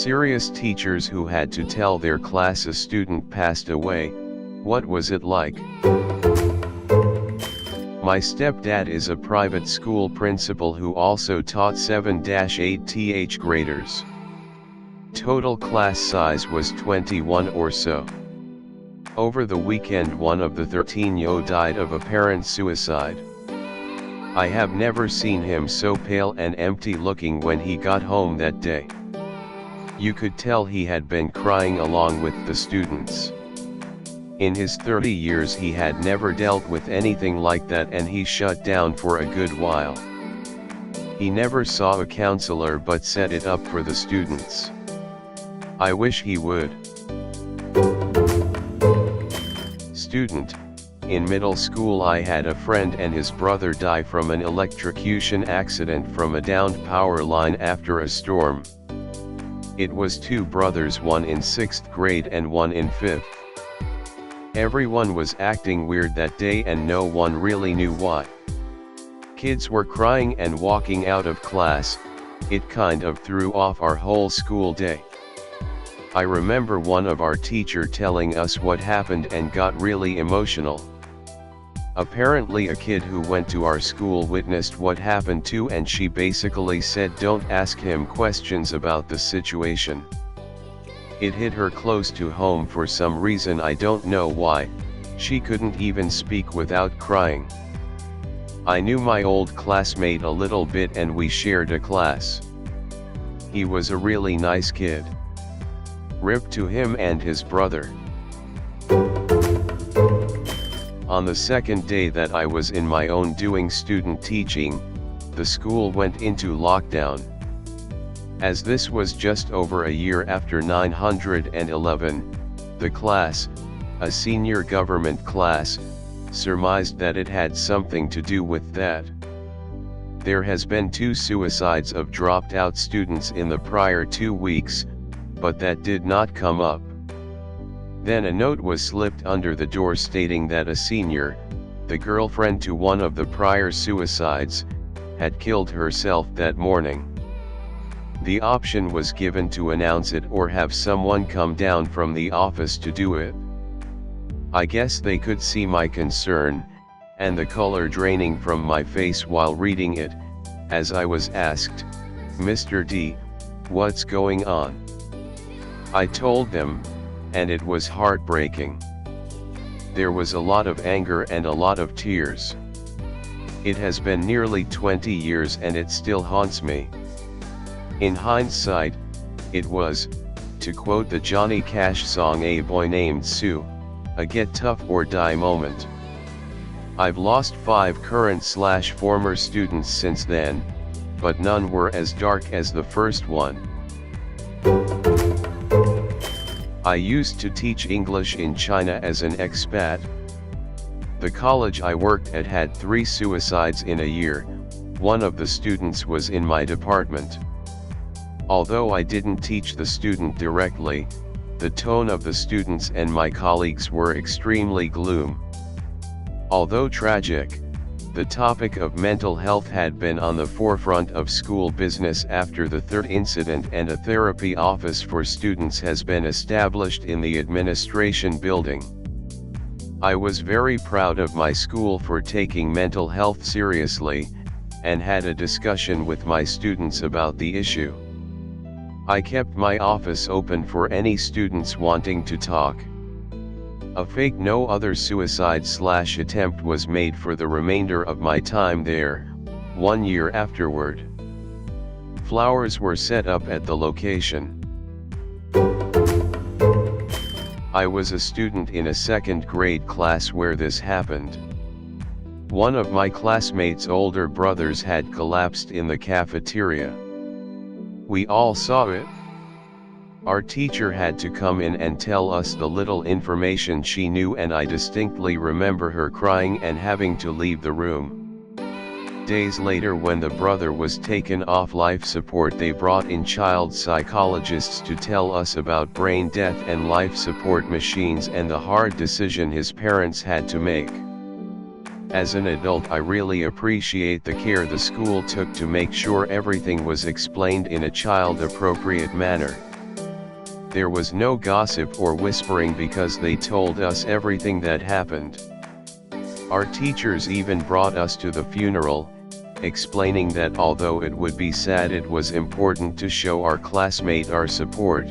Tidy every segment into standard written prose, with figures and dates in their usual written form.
Serious teachers who had to tell their class a student passed away. What was it like? My stepdad is a private school principal who also taught 7-8th graders. Total class size was 21 or so. Over the weekend one of the 13-year-olds died of apparent suicide. I have never seen him so pale and empty looking when he got home that day. You could tell he had been crying along with the students. In his 30 years he had never dealt with anything like that, and he shut down for a good while. He never saw a counselor but set it up for the students. I wish he would. Student: in middle school I had a friend and his brother die from an electrocution accident from a downed power line after a storm. It was two brothers, one in 6th grade and one in 5th. Everyone was acting weird that day and no one really knew why. Kids were crying and walking out of class. It kind of threw off our whole school day. I remember one of our teacher telling us what happened and got really emotional. Apparently a kid who went to our school witnessed what happened too, and she basically said don't ask him questions about the situation. It hit her close to home for some reason, I don't know why. She couldn't even speak without crying. I knew my old classmate a little bit and we shared a class. He was a really nice kid. RIP to him and his brother. On the second day that I was in my own doing student teaching, the school went into lockdown. As this was just over a year after 9/11, the class, a senior government class, surmised that it had something to do with that. There has been 2 suicides of dropped out students in the prior 2 weeks, but that did not come up. Then a note was slipped under the door stating that a senior, the girlfriend to one of the prior suicides, had killed herself that morning. The option was given to announce it or have someone come down from the office to do it. I guess they could see my concern, and the color draining from my face while reading it, as I was asked, "Mr. D, what's going on?" I told them, and it was heartbreaking. There was a lot of anger and a lot of tears. It has been nearly 20 years and it still haunts me. In hindsight, it was, to quote the Johnny Cash song "A Boy Named Sue," a get tough or die moment. I've lost 5 current/former students since then, but none were as dark as the first one. I used to teach English in China as an expat. The college I worked at had 3 suicides in a year. One of the students was in my department. Although I didn't teach the student directly, the tone of the students and my colleagues were extremely gloom. Although tragic, the topic of mental health had been on the forefront of school business after the 3rd incident, and a therapy office for students has been established in the administration building. I was very proud of my school for taking mental health seriously, and had a discussion with my students about the issue. I kept my office open for any students wanting to talk. A fake no other suicide/attempt was made for the remainder of my time there, 1 year afterward. Flowers were set up at the location. I was a student in a 2nd grade class where this happened. One of my classmates' older brothers had collapsed in the cafeteria. We all saw it. Our teacher had to come in and tell us the little information she knew, and I distinctly remember her crying and having to leave the room. Days later, when the brother was taken off life support, they brought in child psychologists to tell us about brain death and life support machines and the hard decision his parents had to make. As an adult, I really appreciate the care the school took to make sure everything was explained in a child-appropriate manner. There was no gossip or whispering because they told us everything that happened. Our teachers even brought us to the funeral, explaining that although it would be sad, it was important to show our classmate our support.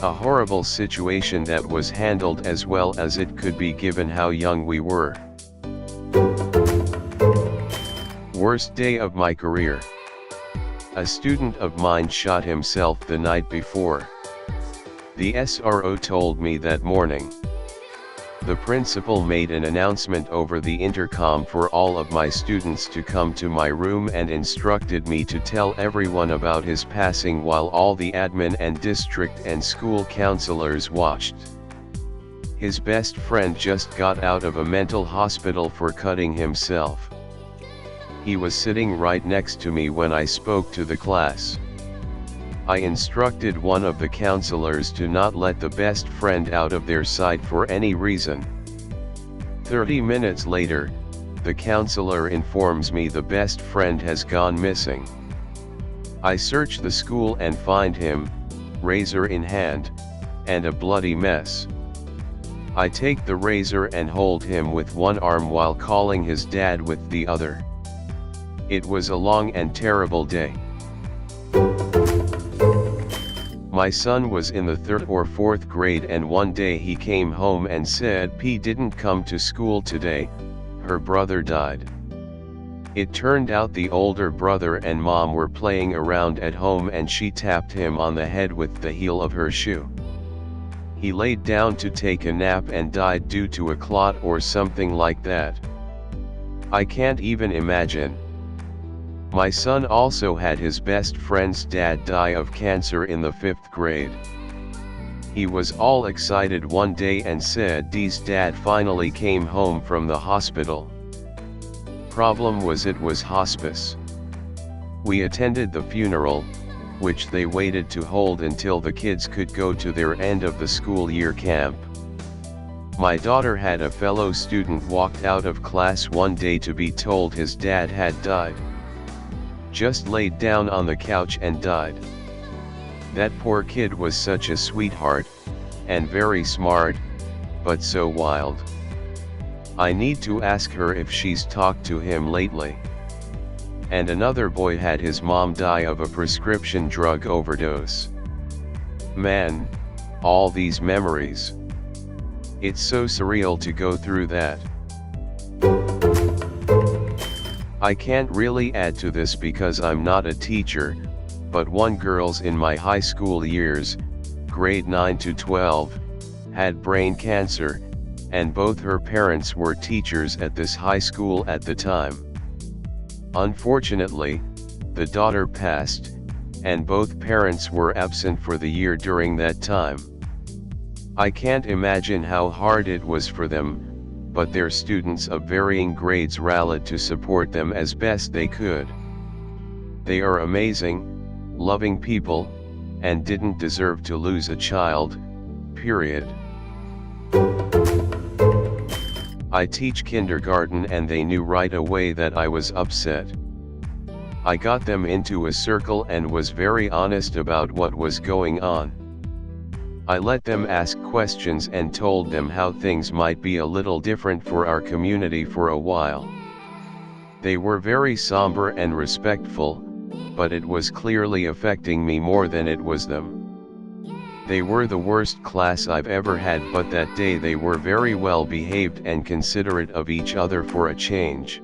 A horrible situation that was handled as well as it could be given how young we were. Worst day of my career. A student of mine shot himself the night before. The SRO told me that morning. The principal made an announcement over the intercom for all of my students to come to my room and instructed me to tell everyone about his passing while all the admin and district and school counselors watched. His best friend just got out of a mental hospital for cutting himself. He was sitting right next to me when I spoke to the class. I instructed one of the counselors to not let the best friend out of their sight for any reason. 30 minutes later, the counselor informs me the best friend has gone missing. I search the school and find him, razor in hand, and a bloody mess. I take the razor and hold him with one arm while calling his dad with the other. It was a long and terrible day. My son was in the 3rd or 4th grade, and one day he came home and said P didn't come to school today, her brother died. It turned out the older brother and mom were playing around at home and she tapped him on the head with the heel of her shoe. He laid down to take a nap and died due to a clot or something like that. I can't even imagine. My son also had his best friend's dad die of cancer in the 5th grade. He was all excited one day and said D's dad finally came home from the hospital. Problem was, it was hospice. We attended the funeral, which they waited to hold until the kids could go to their end of the school year camp. My daughter had a fellow student walked out of class one day to be told his dad had died. Just laid down on the couch and died. That poor kid was such a sweetheart, and very smart, but so wild. I need to ask her if she's talked to him lately. And another boy had his mom die of a prescription drug overdose. Man, all these memories. It's so surreal to go through that. I can't really add to this because I'm not a teacher, but one girl's in my high school years, grade 9 to 12, had brain cancer, and both her parents were teachers at this high school at the time. Unfortunately, the daughter passed, and both parents were absent for the year during that time. I can't imagine how hard it was for them, but their students of varying grades rallied to support them as best they could. They are amazing, loving people, and didn't deserve to lose a child, period. I teach kindergarten and they knew right away that I was upset. I got them into a circle and was very honest about what was going on. I let them ask questions and told them how things might be a little different for our community for a while. They were very somber and respectful, but it was clearly affecting me more than it was them. They were the worst class I've ever had, but that day they were very well behaved and considerate of each other for a change.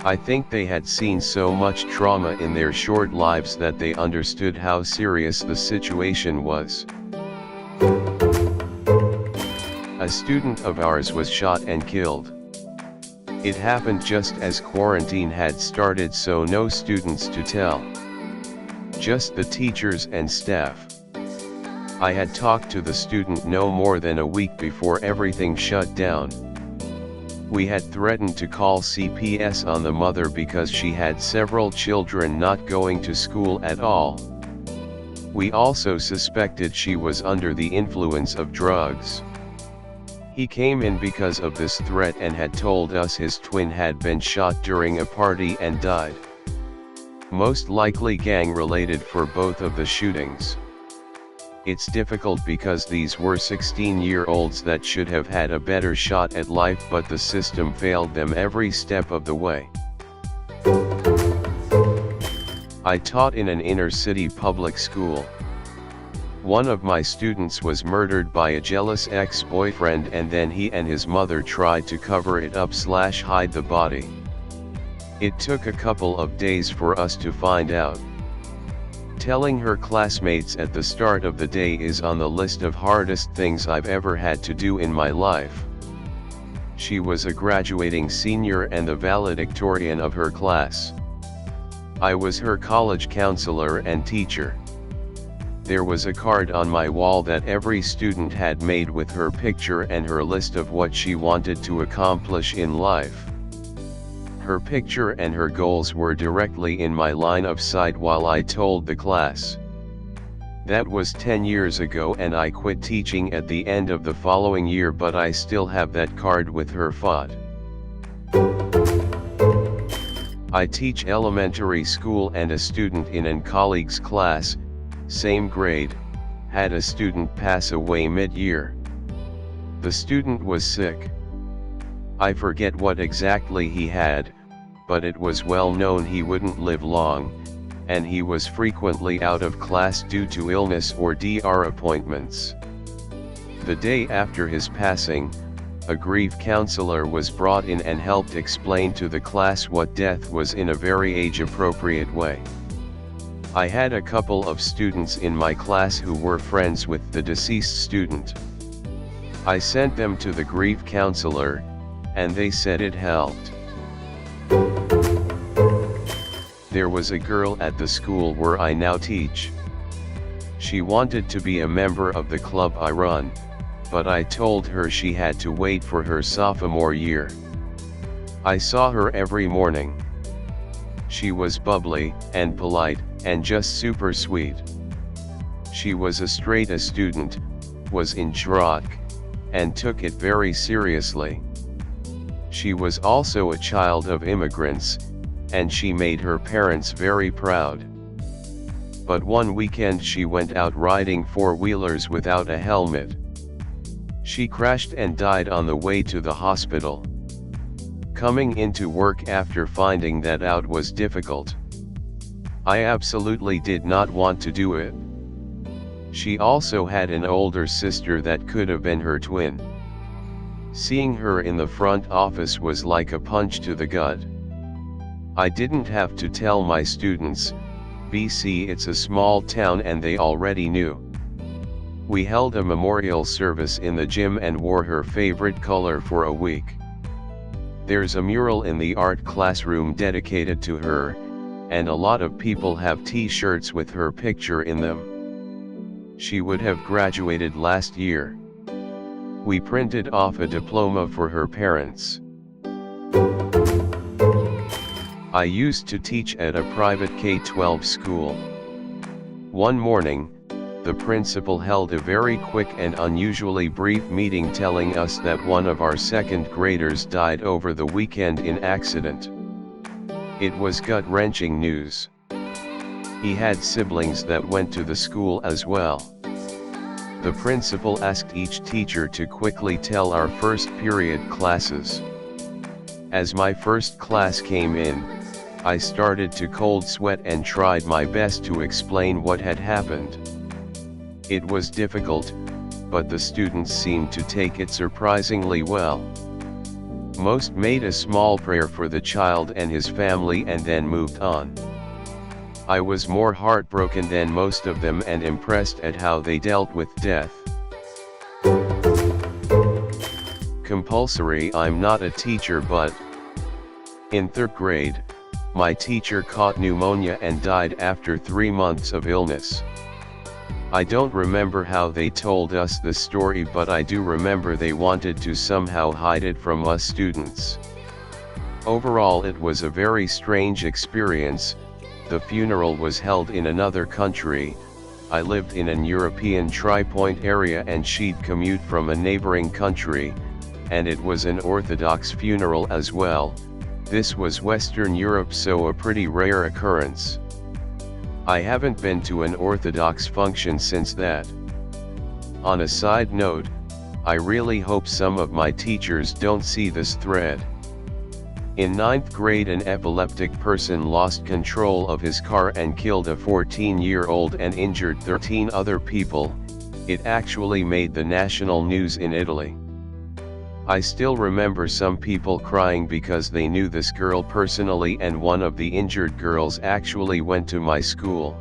I think they had seen so much trauma in their short lives that they understood how serious the situation was. A student of ours was shot and killed. It happened just as quarantine had started, so no students to tell. Just the teachers and staff. I had talked to the student no more than a week before everything shut down. We had threatened to call CPS on the mother because she had several children not going to school at all. We also suspected she was under the influence of drugs. He came in because of this threat and had told us his twin had been shot during a party and died. Most likely gang related for both of the shootings. It's difficult because these were 16-year-olds that should have had a better shot at life, but the system failed them every step of the way. I taught in an inner-city public school. One of my students was murdered by a jealous ex-boyfriend, and then he and his mother tried to cover it up / hide the body. It took a couple of days for us to find out. Telling her classmates at the start of the day is on the list of hardest things I've ever had to do in my life. She was a graduating senior and the valedictorian of her class. I was her college counselor and teacher. There was a card on my wall that every student had made with her picture and her list of what she wanted to accomplish in life. Her picture and her goals were directly in my line of sight while I told the class. That was 10 years ago, and I quit teaching at the end of the following year, but I still have that card with her photo. I teach elementary school, and a student in an colleague's class, same grade, had a student pass away mid-year. The student was sick. I forget what exactly he had, but it was well known he wouldn't live long, and he was frequently out of class due to illness or DR appointments. The day after his passing, a grief counselor was brought in and helped explain to the class what death was in a very age-appropriate way. I had a couple of students in my class who were friends with the deceased student. I sent them to the grief counselor, and they said it helped. There was a girl at the school where I now teach. She wanted to be a member of the club I run, but I told her she had to wait for her sophomore year. I saw her every morning. She was bubbly and polite and just super sweet. She was a straight A student, was in Shrok, and took it very seriously. She was also a child of immigrants, and she made her parents very proud. But one weekend she went out riding four-wheelers without a helmet. She crashed and died on the way to the hospital. Coming into work after finding that out was difficult. I absolutely did not want to do it. She also had an older sister that could have been her twin. Seeing her in the front office was like a punch to the gut. I didn't have to tell my students, BC it's a small town, and they already knew. We held a memorial service in the gym and wore her favorite color for a week. There's a mural in the art classroom dedicated to her, and a lot of people have t-shirts with her picture in them. She would have graduated last year. We printed off a diploma for her parents. I used to teach at a private K-12 school. One morning, the principal held a very quick and unusually brief meeting telling us that one of our second graders died over the weekend in accident. It was gut-wrenching news. He had siblings that went to the school as well. The principal asked each teacher to quickly tell our first period classes. As my first class came in, I started to cold sweat and tried my best to explain what had happened. It was difficult, but the students seemed to take it surprisingly well. Most made a small prayer for the child and his family and then moved on. I was more heartbroken than most of them and impressed at how they dealt with death. Compulsory. I'm not a teacher, but in third grade, my teacher caught pneumonia and died after 3 months of illness. I don't remember how they told us the story, but I do remember they wanted to somehow hide it from us students. Overall, it was a very strange experience. The funeral was held in another country. I lived in an European tri-point area and she'd commute from a neighboring country, and it was an Orthodox funeral as well. This was Western Europe, so a pretty rare occurrence. I haven't been to an Orthodox function since that. On a side note, I really hope some of my teachers don't see this thread. In 9th grade, an epileptic person lost control of his car and killed a 14-year-old and injured 13 other people. It actually made the national news in Italy. I still remember some people crying because they knew this girl personally, and one of the injured girls actually went to my school.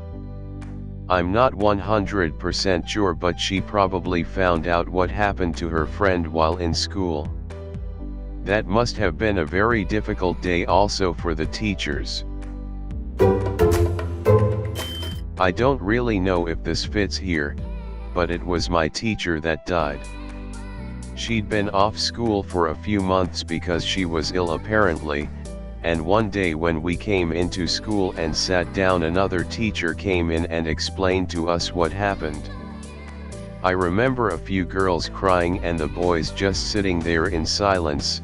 I'm not 100% sure, but she probably found out what happened to her friend while in school. That must have been a very difficult day also for the teachers. I don't really know if this fits here, but it was my teacher that died. She'd been off school for a few months because she was ill apparently, and one day when we came into school and sat down, another teacher came in and explained to us what happened. I remember a few girls crying and the boys just sitting there in silence,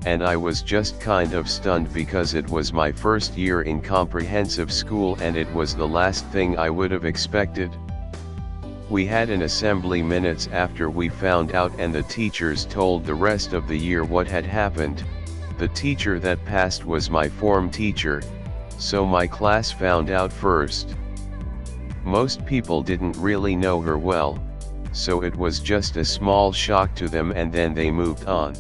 and I was just kind of stunned because it was my first year in comprehensive school and it was the last thing I would have expected. We had an assembly minutes after we found out, and the teachers told the rest of the year what had happened. The teacher that passed was my form teacher, so my class found out first. Most people didn't really know her well, so it was just a small shock to them and then they moved on.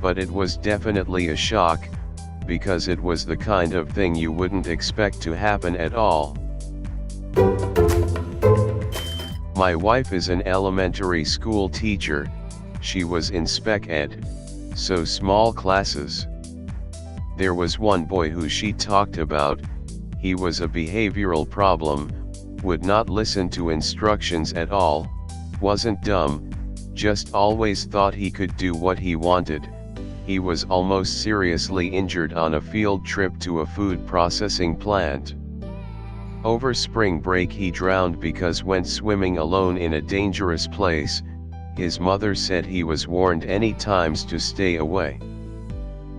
But it was definitely a shock, because it was the kind of thing you wouldn't expect to happen at all. My wife is an elementary school teacher. She was in spec ed, so small classes. There was one boy who she talked about. He was a behavioral problem, would not listen to instructions at all, wasn't dumb, just always thought he could do what he wanted. He was almost seriously injured on a field trip to a food processing plant. Over spring break he drowned because went swimming alone in a dangerous place. His mother said he was warned any times to stay away.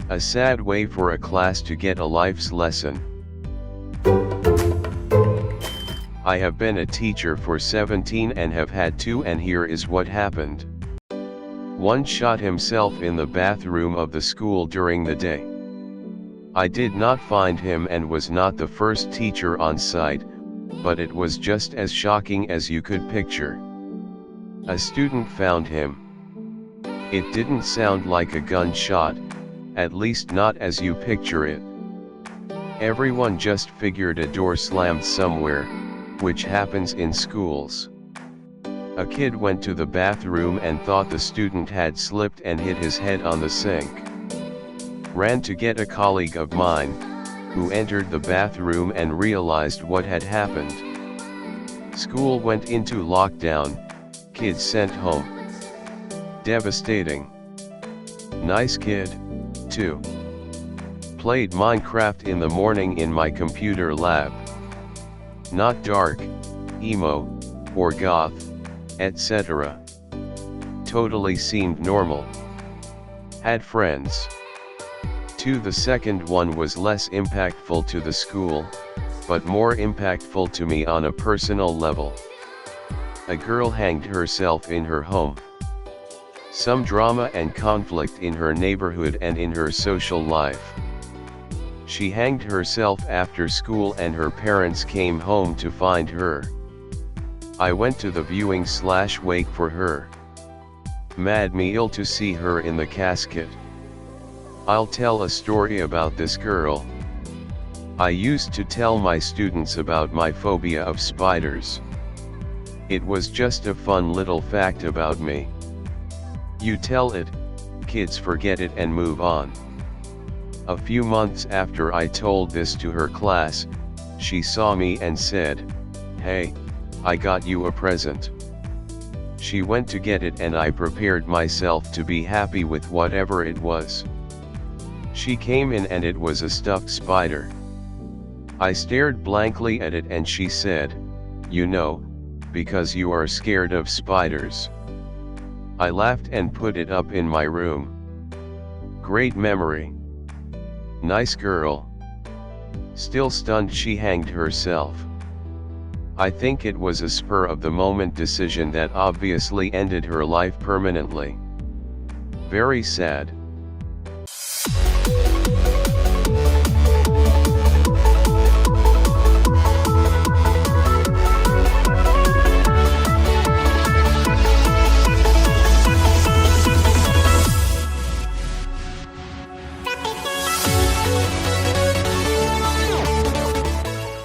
A sad way for a class to get a life's lesson. I have been a teacher for 17 and have had 2, and here is what happened. One shot himself in the bathroom of the school during the day. I did not find him and was not the first teacher on site, but it was just as shocking as you could picture. A student found him. It didn't sound like a gunshot, at least not as you picture it. Everyone just figured a door slammed somewhere, which happens in schools. A kid went to the bathroom and thought the student had slipped and hit his head on the sink. Ran to get a colleague of mine, who entered the bathroom and realized what had happened. School went into lockdown, kids sent home. Devastating. Nice kid, too. Played Minecraft in the morning in my computer lab. Not dark, emo, or goth, etc. Totally seemed normal. Had friends. The second one was less impactful to the school, but more impactful to me on a personal level. A girl hanged herself in her home. Some drama and conflict in her neighborhood and in her social life. She hanged herself after school and her parents came home to find her. I went to the viewing/wake for her. Made me ill to see her in the casket. I'll tell a story about this girl. I used to tell my students about my phobia of spiders. It was just a fun little fact about me. You tell it, kids forget it and move on. A few months after I told this to her class, she saw me and said, "Hey, I got you a present." She went to get it and I prepared myself to be happy with whatever it was. She came in and it was a stuffed spider. I stared blankly at it and she said, "You know, because you are scared of spiders." I laughed and put it up in my room. Great memory. Nice girl. Still stunned she hanged herself. I think it was a spur-of-the-moment decision that obviously ended her life permanently. Very sad.